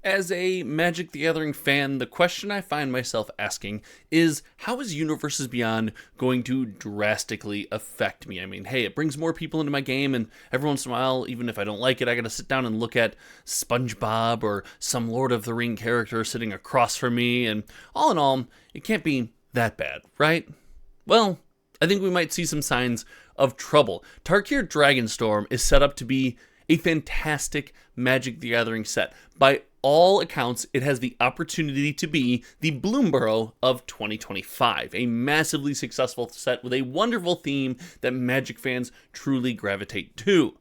As a Magic the Gathering fan, the question I find myself asking is, how is Universes Beyond going to drastically affect me? I mean, hey, it brings more people into my game, and every once in a while, even if I don't like it, I gotta sit down and look at SpongeBob or some Lord of the Ring character sitting across from me, and all in all, it can't be that bad, right? Well, I think we might see some signs of trouble. Tarkir Dragonstorm is set up to be a fantastic Magic the Gathering set. By all accounts, it has the opportunity to be the Bloomborough of 2025, a massively successful set with a wonderful theme that Magic fans truly gravitate to.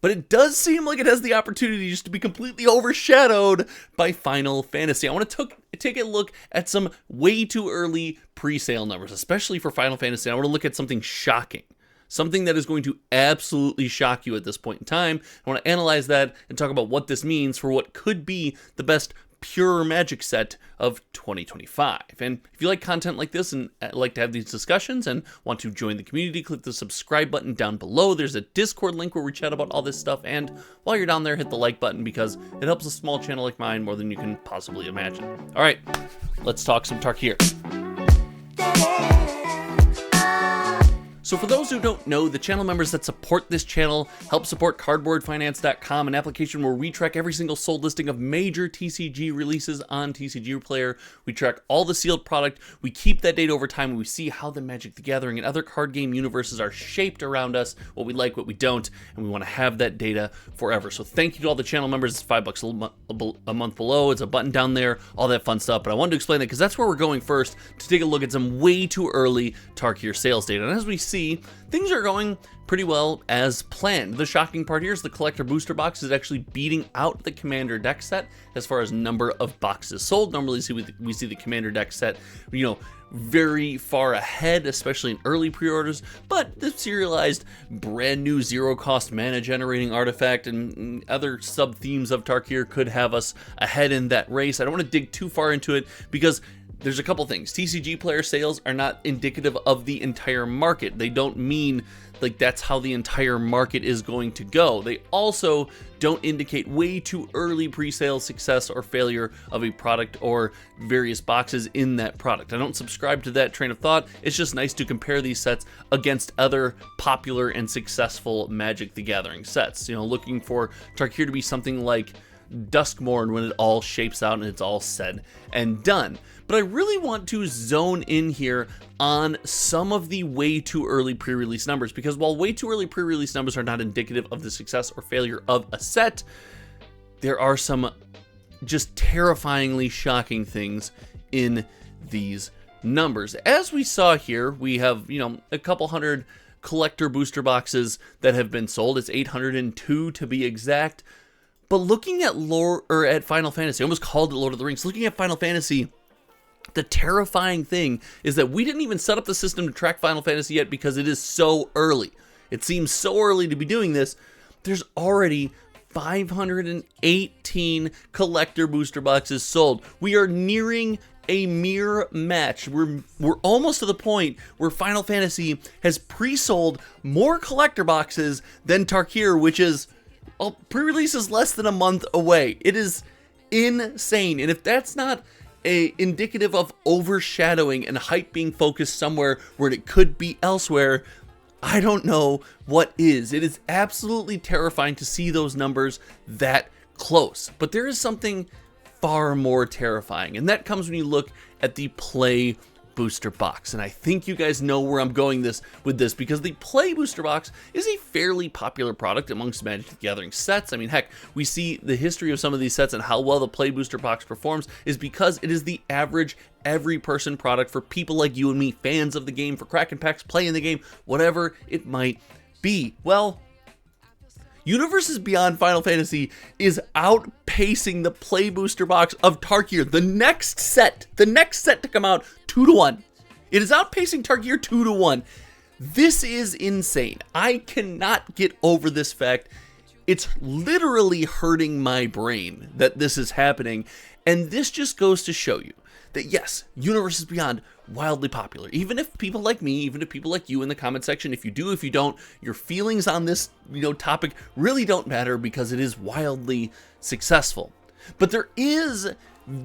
But it does seem like it has the opportunity just to be completely overshadowed by Final Fantasy. I want to take a look at some way too early pre-sale numbers, especially for Final Fantasy. I want to look at something shocking. Something that is going to absolutely shock you at this point in time. I want to analyze that and talk about what this means for what could be the best pure Magic set of 2025. And if you like content like this and like to have these discussions and want to join the community, click the subscribe button down below. There's a Discord link where we chat about all this stuff. And while you're down there, hit the like button because it helps a small channel like mine more than you can possibly imagine. All right, let's talk some Tarkir. So for those who don't know, the channel members that support this channel help support cardboardfinance.com, an application where we track every single sold listing of major TCG releases on TCG Player. We track all the sealed product. We keep that data over time, and we see how the Magic the Gathering and other card game universes are shaped around us, what we like, what we don't, and we want to have that data forever. So thank you to all the channel members. It's $5 a month below. It's a button down there, all that fun stuff. But I wanted to explain that because that's where we're going first, to take a look at some way too early Tarkir sales data. And as we see, things are going pretty well as planned. The shocking part here is the collector booster box is actually beating out the commander deck set as far as number of boxes sold. Normally we see the commander deck set, very far ahead, especially in early pre-orders, but the serialized brand new zero cost mana generating artifact and other sub themes of Tarkir could have us ahead in that race. I don't want to dig too far into it because there's a couple things. TCG player sales are not indicative of the entire market. They don't mean like that's how the entire market is going to go. They also don't indicate way too early pre-sale success or failure of a product or various boxes in that product. I don't subscribe to that train of thought. It's just nice to compare these sets against other popular and successful Magic the Gathering sets. Looking for Tarkir to be something like Duskmourn when it all shapes out and it's all said and done. But I really want to zone in here on some of the way too early pre-release numbers, because while way too early pre-release numbers are not indicative of the success or failure of a set, there are some just terrifyingly shocking things in these numbers. As we saw here, we have, a couple hundred collector booster boxes that have been sold. It's 802 to be exact. But looking at at Final Fantasy, I almost called it Lord of the Rings. Looking at Final Fantasy, the terrifying thing is that we didn't even set up the system to track Final Fantasy yet because it is so early. It seems so early to be doing this. There's already 518 collector booster boxes sold. We are nearing a mirror match. We're almost to the point where Final Fantasy has pre-sold more collector boxes than Tarkir, which is pre-release is less than a month away. It is insane. And if that's not indicative of overshadowing and hype being focused somewhere where it could be elsewhere, I don't know what is. It is absolutely terrifying to see those numbers that close. But there is something far more terrifying, and that comes when you look at the Play booster box. And I think you guys know where I'm going with this because the Play booster box is a fairly popular product amongst Magic the Gathering sets. I mean, heck, we see the history of some of these sets and how well the Play booster box performs is because it is the average every person product for people like you and me, fans of the game, for cracking packs, playing the game, whatever it might be. Well, Universes Beyond Final Fantasy is outpacing the Play booster box of Tarkir. The next set to come out, 2-1. It is outpacing Tarkir 2-1. This is insane. I cannot get over this fact. It's literally hurting my brain that this is happening. And this just goes to show you that yes, Universes Beyond, wildly popular. Even if people like me, even if people like you in the comment section, if you do, if you don't, your feelings on this topic really don't matter because it is wildly successful. But there is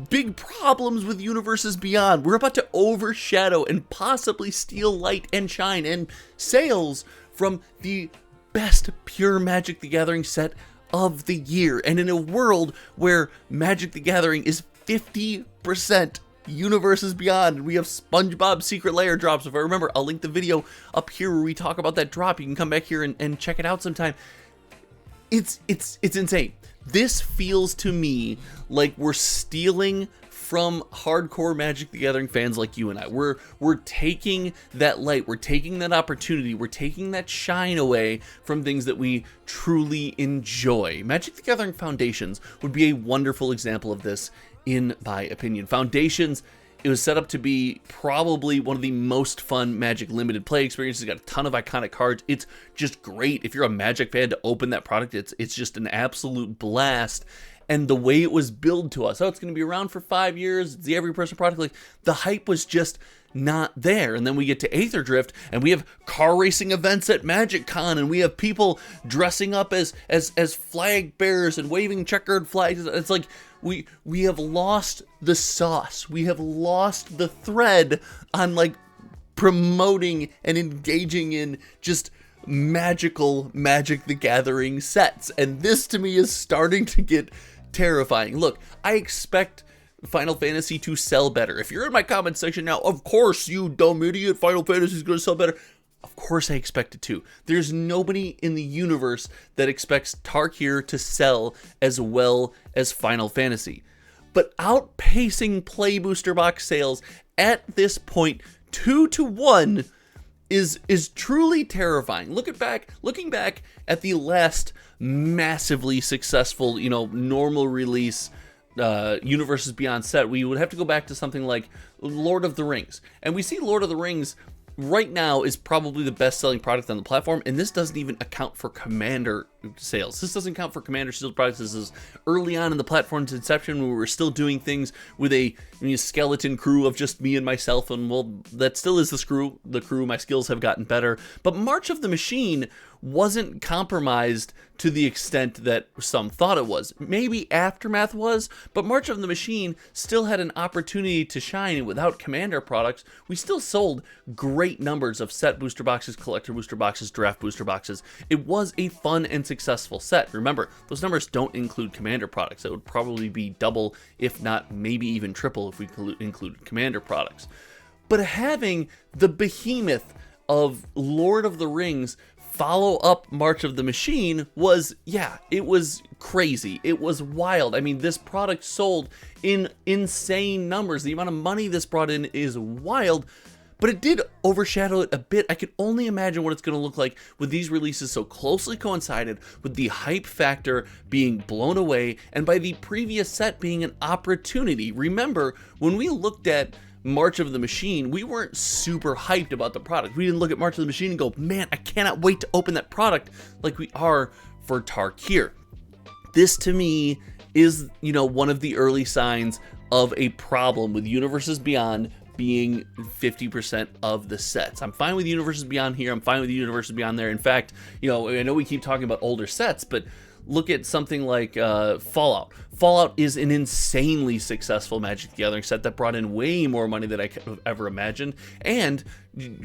big problems with Universes Beyond. We're about to overshadow and possibly steal light and shine and sales from the best pure Magic the Gathering set of the year. And in a world where Magic the Gathering is 50% Universes Beyond, we have SpongeBob Secret Lair drops. If I remember, I'll link the video up here where we talk about that drop. You can come back here and check it out sometime. It's insane. This feels to me like we're stealing from hardcore Magic the Gathering fans like you and I. We're taking that light, we're taking that opportunity, we're taking that shine away from things that we truly enjoy. Magic the Gathering Foundations would be a wonderful example of this, in my opinion. Foundations, it was set up to be probably one of the most fun Magic limited play experiences. It's got a ton of iconic cards. It's just great. If you're a Magic fan to open that product, it's just an absolute blast. And the way it was billed to us, oh, it's going to be around for 5 years, it's the every person product, like the hype was just not there. And then we get to Aether Drift and we have car racing events at Magic Con, and we have people dressing up as flag bearers and waving checkered flags. It's like we have lost the sauce. We have lost the thread on like promoting and engaging in just magical Magic the Gathering sets. And this to me is starting to get terrifying. Look, I expect Final Fantasy to sell better. If you're in my comment section now, of course, you dumb idiot, Final Fantasy is going to sell better. Of course I expect it to. There's nobody in the universe that expects Tarkir to sell as well as Final Fantasy. But outpacing Play Booster Box sales at this point 2-1 is truly terrifying. Looking back at the last massively successful, normal release Universes Beyond set, we would have to go back to something like Lord of the Rings. And we see Lord of the Rings right now is probably the best-selling product on the platform, and this doesn't even account for Commander sales. This doesn't count for Commander sealed products. This is early on in the platform's inception when we were still doing things with a skeleton crew of just me and myself, and well, that still is the crew. My skills have gotten better, but March of the Machine wasn't compromised to the extent that some thought it was. Maybe Aftermath was, but March of the Machine still had an opportunity to shine, and without Commander products, we still sold great numbers of set booster boxes, collector booster boxes, draft booster boxes. It was a fun and successful set. Remember, those numbers don't include Commander products. It would probably be double, if not maybe even triple, if we included Commander products. But having the behemoth of Lord of the Rings follow up March of the Machine was, it was crazy. It was wild. I mean, this product sold in insane numbers. The amount of money this brought in is wild, but it did overshadow it a bit. I can only imagine what it's going to look like with these releases so closely coincided with the hype factor being blown away and by the previous set being an opportunity. Remember, when we looked at March of the Machine, we weren't super hyped about the product. We didn't look at March of the Machine and go, man, I cannot wait to open that product like we are for Tarkir. This to me is, one of the early signs of a problem with Universes Beyond being 50% of the sets. I'm fine with Universes Beyond here. I'm fine with Universes Beyond there. In fact, I know we keep talking about older sets, but look at something like Fallout. Fallout is an insanely successful Magic the Gathering set that brought in way more money than I could have ever imagined and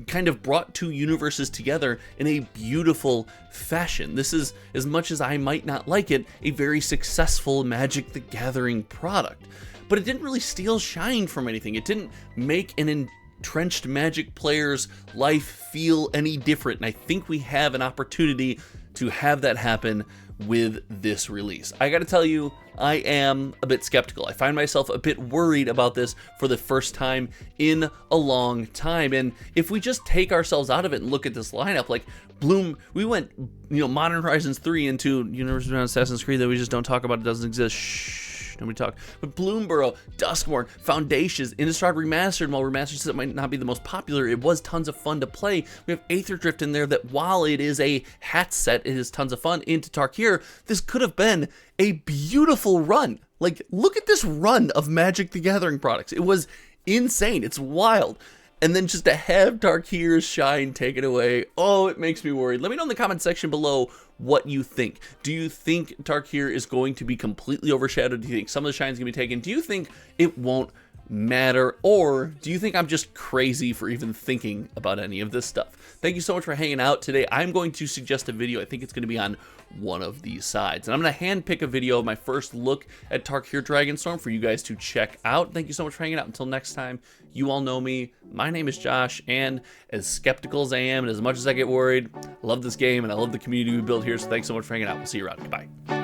kind of brought two universes together in a beautiful fashion. This is, as much as I might not like it, a very successful Magic the Gathering product. But it didn't really steal shine from anything. It didn't make an entrenched Magic player's life feel any different. And I think we have an opportunity to have that happen with this release. I gotta tell you, I am a bit skeptical. I find myself a bit worried about this for the first time in a long time. And if we just take ourselves out of it and look at this lineup, like Bloom, we went, Modern Horizons 3 into Universes Beyond Assassin's Creed that we just don't talk about. It doesn't exist. Shh. Nobody talk. But Bloomborough, Duskmourn, Foundations, Innistrad Remastered, while Remastered set might not be the most popular, it was tons of fun to play. We have Aether Drift in there that while it is a hat set, it is tons of fun. Into Tarkir, this could have been a beautiful run. Like, look at this run of Magic the Gathering products. It was insane. It's wild. And then just to have Tarkir's shine taken away, oh, it makes me worried. Let me know in the comment section below what you think. Do you think Tarkir is going to be completely overshadowed? Do you think some of the shine's going to be taken? Do you think it won't matter? Or do you think I'm just crazy for even thinking about any of this stuff? Thank you so much for hanging out today. I'm going to suggest a video. I think it's going to be on one of these sides. And I'm going to hand pick a video of my first look at Tarkir Dragonstorm for you guys to check out. Thank you so much for hanging out. Until next time, you all know me. My name is Josh, and as skeptical as I am and as much as I get worried, I love this game and I love the community we built here, so thanks so much for hanging out. We'll see you around. Goodbye.